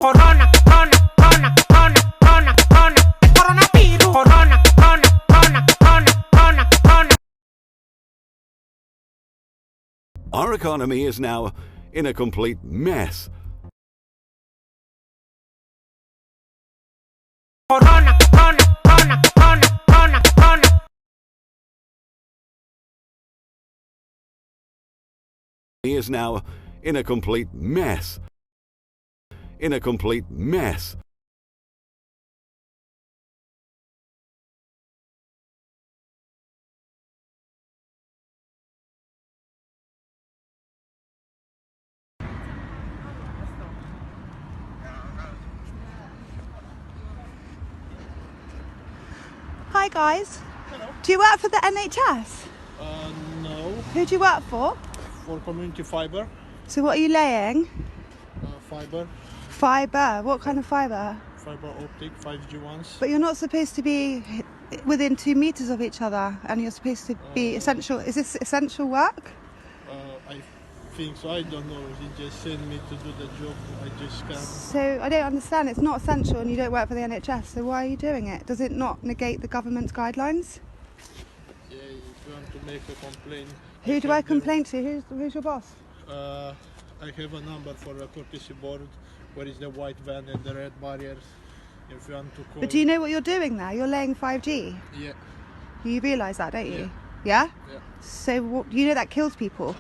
Corona, corona, corona, corona, corona, corona, el coronavirus. Corona, corona, corona, corona, corona, corona. Our economy is now in a complete mess. Corona, corona, corona, corona, corona, corona. Is now in a complete mess. In a complete mess. Hi guys. Hello. Do you work for the NHS? No, Who do you work for? for community fiber, So what are you laying? fiber What kind of fibre? optic, 5G ones. But you're not supposed to be within 2 meters of each other, and you're supposed to be essential. Is this essential work? I think so. I don't know. He just sent me to do the job. I just can't. So I don't understand. It's not essential, and you don't work for the NHS. So why are you doing it? Does it not negate the government's guidelines? Yeah, if you want to make a complaint. Who do I complain to? Who's your boss? I have a number for a courtesy board. Where is the white van and the red barriers? If you want to call. But do you know what you're doing there? You're laying 5G. Yeah. You realise that, don't you? Yeah. Yeah. So you know that kills people.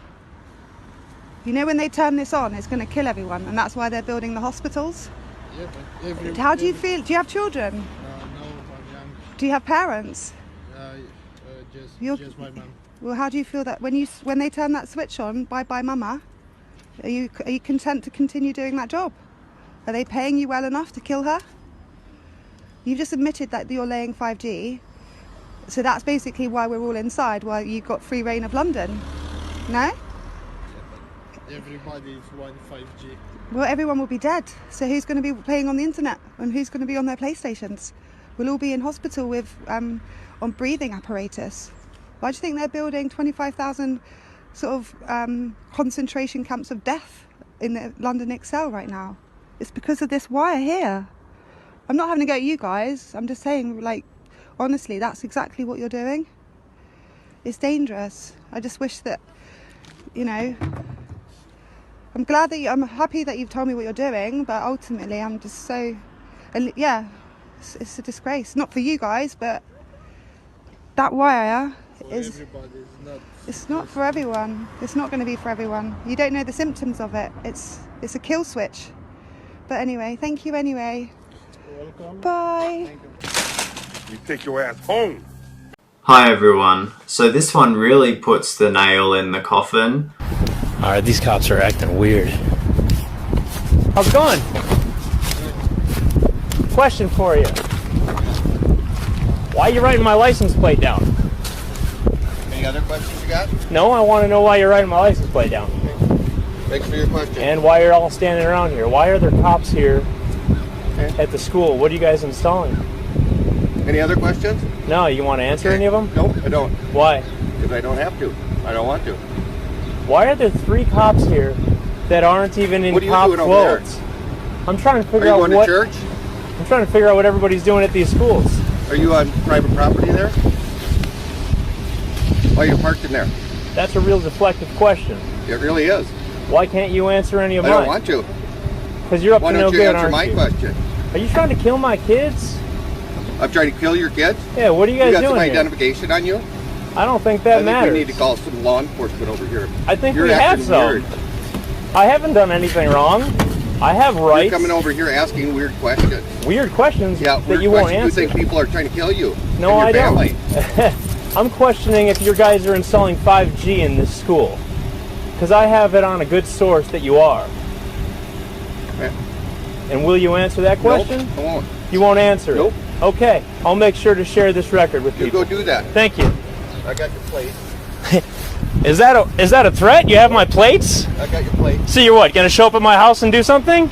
You know when they turn this on, it's going to kill everyone, and that's why they're building the hospitals. Yeah, but How do you feel? Do you have children? No, I'm young. Do you have parents? Just my mom. Well, how do you feel that when they turn that switch on, bye bye mama? Are you content to continue doing that job? Are they paying you well enough to kill her? You've just admitted that you're laying 5G, so that's basically why we're all inside. Why you got free reign of London? No? Everybody is 5G. Well, everyone will be dead. So who's going to be playing on the internet, and who's going to be on their PlayStations? We'll all be in hospital with on breathing apparatus. Why do you think they're building 25,000 sort of concentration camps of death in the London Excel right now? It's because of this wire here. I'm not having to go at you guys. I'm just saying, like, honestly, that's exactly what you're doing. It's dangerous. I just wish that, you know, I'm glad that I'm happy that you've told me what you're doing, but ultimately I'm just so, and yeah, it's a disgrace. Not for you guys, but that wire is, it's not for everyone. It's not going to be for everyone. You don't know the symptoms of it. It's a kill switch. But anyway, thank you anyway. You're welcome. Bye. You take your ass home. Hi everyone. So this one really puts the nail in the coffin. Alright, these cops are acting weird. How's it going? Question for you. Why are you writing my license plate down? Any other questions you got? No, I want to know why you're writing my license plate down. Thanks for your question. And why you're all standing around here. Why are there cops here at the school? What are you guys installing? Any other questions? No, you want to answer any of them? Nope, I don't. Why? Because I don't have to. I don't want to. Why are there 3 cops here that aren't even in What are you cop doing over clothes? I'm trying to Are figure you out going what to church? I'm trying to figure out what everybody's doing at these schools. Are you on private property there? Why are you parked in there? That's a real deflective question. It really is. Why can't you answer any of I mine? don't want to. Because you're up Why to no don't you good, answer aren't my you? question? Are you trying to kill my kids? I'm trying to kill your kids? Yeah, what are you guys You got doing some here? identification on you? I don't think that I think matters. we need to call some law enforcement over here. I think You're we have acting some. weird. I haven't done anything wrong. I have rights. You're coming over here asking weird questions. Weird questions Yeah, that weird you won't questions. answer. You think people are trying to kill you? No, and I your don't. family. I'm questioning if you guys are installing 5G in this school. Because I have it on a good source that you are. Eh, And will you answer that question? Nope, I won't. You won't answer Nope. it? Okay. I'll make sure to share this record with You people. go do that. Thank you. I got your plate. Is that a threat? You have my plates? I got your plate. So you're what, gonna show up at my house and do something?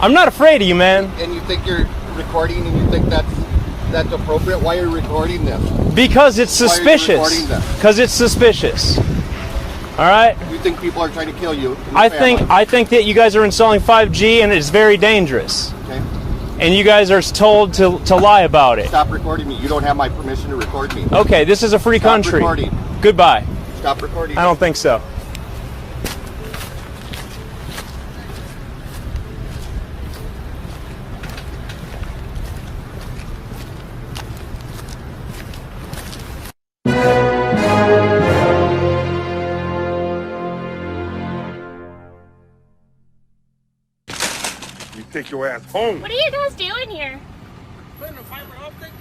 I'm not afraid of you, man. And you think you're recording and you think that's appropriate? Why are you recording this? Because it's Why are you suspicious. recording this? Because it's suspicious. All right. You think people are trying to kill you? and your I family. think that you guys are installing 5G and it's very dangerous. Okay. And you guys are told to lie about it. Stop recording me. You don't have my permission to record me. Okay, this is a free Stop country. recording. Goodbye. Stop recording. I don't think so. You take your ass home. What are you guys doing here? Putting a fiber optic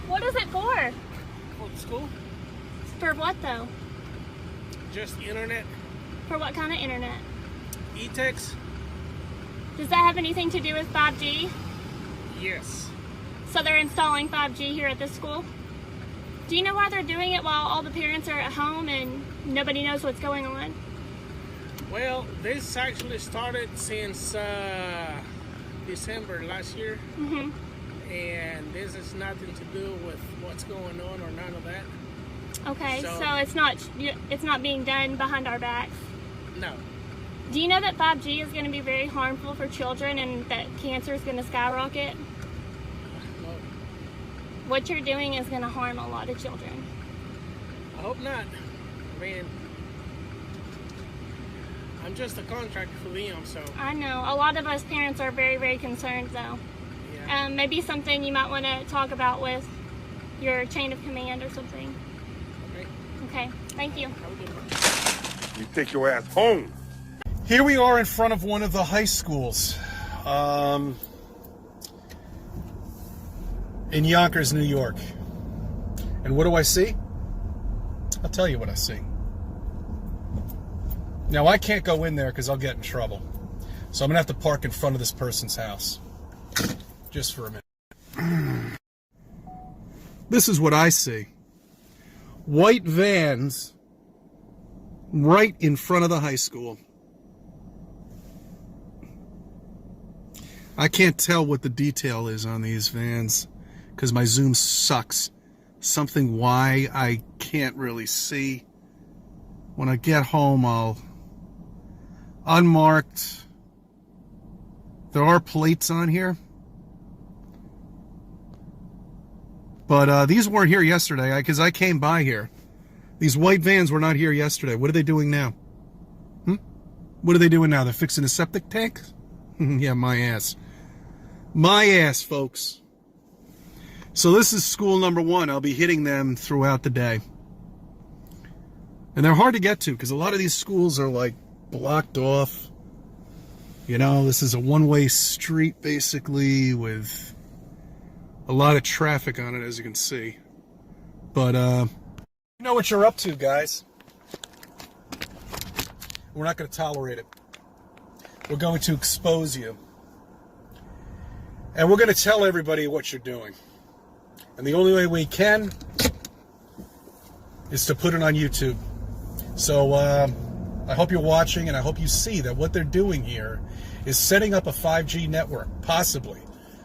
What is it for? for the school. For what though? Just internet, For what kind of internet? e-text. Does that have anything to do with 5G? Yes. So they're installing 5G here at this school? Do you know why they're doing it while all the parents are at home and nobody knows what's going on? Well, this actually started since December last year, Mm-hmm. and this has nothing to do with what's going on or none of that. Okay, So- so it's not being done behind our backs. No. Do you know that 5G is going to be very harmful for children and that cancer is going to skyrocket? No. What you're doing is going to harm a lot of children. I hope not. I mean, I'm just a contractor for them, so I know. A lot of us parents are very, very concerned though. yeah. Maybe something you might want to talk about with your chain of command or something. Okay. Okay, thank you. Have a good one. You take your ass home. Here we are in front of one of the high schools in Yonkers, New York. And what do I see? I'll tell you what I see. Now, I can't go in there because I'll get in trouble. So I'm going to have to park in front of this person's house. Just for a minute. This is what I see. White vans right in front of the high school. I can't tell what the detail is on these vans because my zoom sucks. Something why I can't really see. When I get home, I'll unmarked. There are plates on here. But these weren't here yesterday because I came by here. These white vans were not here yesterday. What are they doing now? What are they doing now? They're fixing a septic tank? Yeah, my ass. My ass, folks. So this is school number 1. I'll be hitting them throughout the day. And they're hard to get to because a lot of these schools are like blocked off. You know, this is a one-way street basically with a lot of traffic on it, as you can see. But you know what you're up to, guys. We're not going to tolerate it. We're going to expose you. And we're going to tell everybody what you're doing. And the only way we can is to put it on YouTube. So I hope you're watching, and I hope you see that what they're doing here is setting up a 5G network, possibly.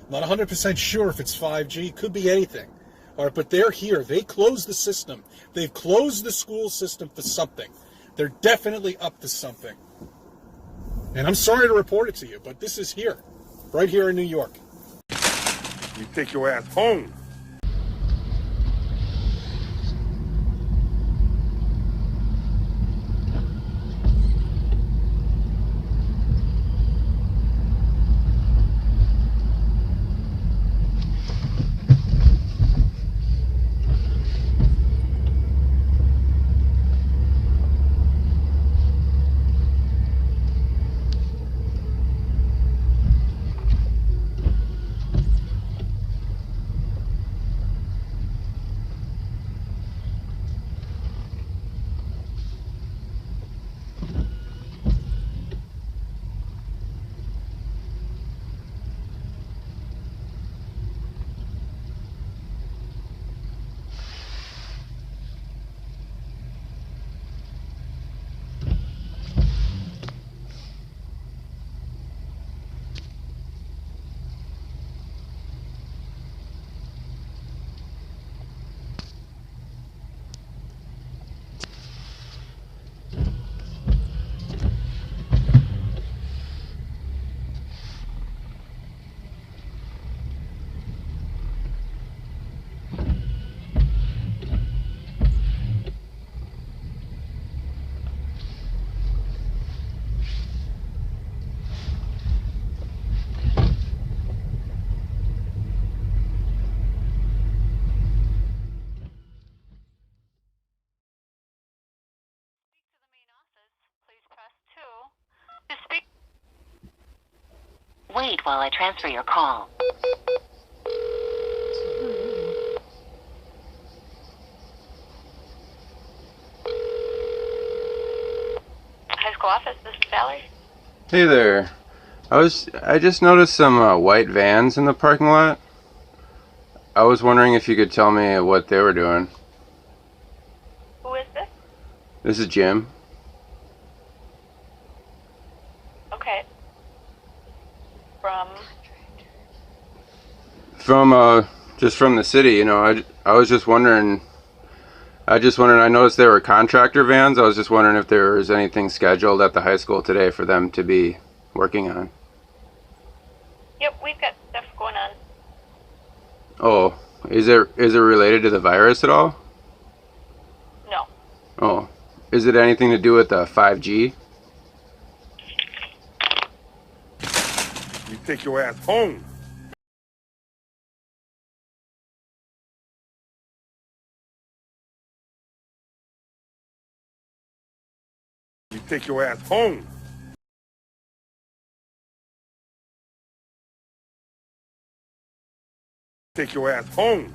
I'm not 100% sure if it's 5G. Could be anything. All right, but they're here. They closed the system. They've closed the school system for something. They're definitely up to something. And I'm sorry to report it to you, but this is here. Right here in New York. You take your ass home. wait while I transfer your call. High school office, this is Valerie. Hey there. I just noticed some white vans in the parking lot. I was wondering if you could tell me what they were doing. Who is this? This is Jim. Okay. From? Just from the city, you know. I was just wondering. I noticed they were contractor vans. I was just wondering if there was anything scheduled at the high school today for them to be working on. Yep, we've got stuff going on. Oh, is it related to the virus at all? No. Oh, is it anything to do with the 5G? You take your ass home. You take your ass home. Take your ass home.